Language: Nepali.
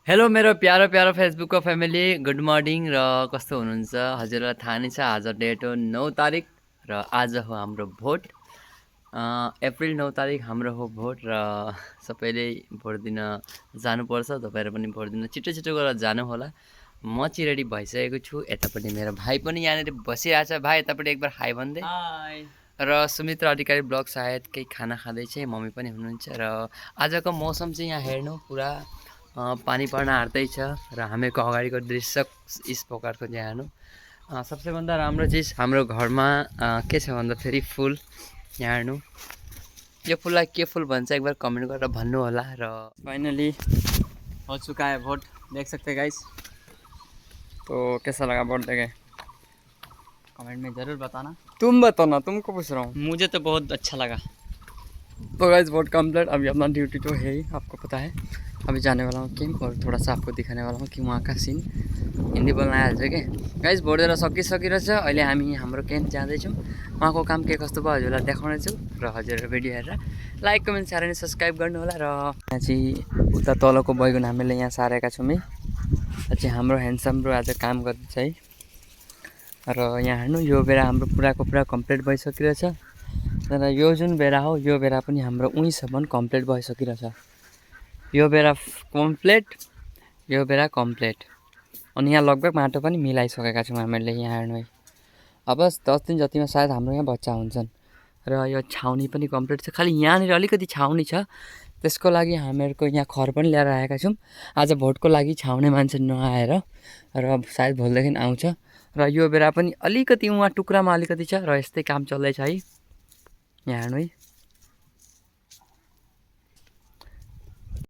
हेलो मेरो प्यारो प्यारो फेसबुकको फ्यामिली गुड मर्निङ र कस्तो हुनुहुन्छ हजुरलाई थाहा नै छ आज डेट हो 9 तारिक र आज हो हाम्रो भोट अप्रिल 9 तारिक हाम्रो हो भोट र सबैले भोट दिन जानुपर्छ तपाईँहरू पनि भोट दिन छिटो छिटो गरेर जानु होला म चाहिँ रेडी भइसकेको छु यतापट्टि मेरो भाइ पनि यहाँनिर बसिरहेछ भाइ यतापट्टि एकबार हाई भन्दै हाई र सुमित्र अधिकारी ब्लग सायद केही खाना खाँदैछ मम्मी पनि हुनुहुन्छ र आजको मौसम चाहिँ यहाँ हेर्नु पुरा पानी पर्न आँट्दैछ र हामीको अगाडिको दृश्य यस प्रकारको चाहिँ हेर्नु सबसे भन्दा राम्रो चिज हाम्रो घरमा के छ भन्दाखेरि फुल यहाँ हेर्नु यो फुललाई के फुल भन्छ एकबार कमेन्ट गरेर भन्नु होला र फाइनली हो चुका है वोट, देख सकते हैं गाइस। तो कैसा लगा वोट देके कमेंट में ज़रूर बताना। तुम बताओ ना, तुमको पूछ रहा हूँ। मुझे तो बहुत अच्छा लगा। तो गाइस वोट कंप्लीट, अभी अपना ड्यूटी तो है ही, आपको पता है। अभी जाने वाला हूँ कैंप और थोड़ा सा आपको दिखाने वाला हूँ कि वहाँ का सीन हिंदी बोल्न आइहाल्छ के गाइस। भोट दिएर सकिरहेछ। अहिले हामी हाम्रो क्याम्प जाँदैछौँ। वहाँको काम के कस्तो भयो हजुरलाई देखाउने छु र हजुरहरू भिडियो हेरेर लाइक कमेन्ट सेयर अनि सब्सक्राइब गर्नु होला। र यहाँ चाहिँ उता तलको बैगुन हामीले यहाँ सारेका छौँ है। चाहिँ हाम्रो ह्यान्डसम ब्रो आज काम गर्दैछ है। र यहाँ हेर्नु यो बेला हाम्रो पुराको पुरा कम्प्लिट भइसकिरहेछ। तर यो जुन बेला हो यो बेला पनि हाम्रो उहीँसम्म कम्प्लिट भइसकिरहेछ। यो बेला कम्प्लिट, यो बेला कम्प्लिट। अनि यहाँ लगभग माटो पनि मिलाइसकेका छौँ हामीले यहाँ हेर्नु है। अब 10 दिन जतिमा सायद हाम्रो यहाँ बच्चा हुन्छन्। र यो छाउनी पनि कम्प्लिट छ, खालि यहाँनिर अलिकति छाउनी छ। त्यसको लागि हामीहरूको यहाँ खर पनि ल्याएर आएका छौँ। आज भोटको लागि छाउने मान्छे नआएर र सायद भोलिदेखि आउँछ। र यो बेला पनि अलिकति उहाँ टुक्रामा अलिकति छ र यस्तै काम चल्दैछ है। यहाँ हेर्नु है।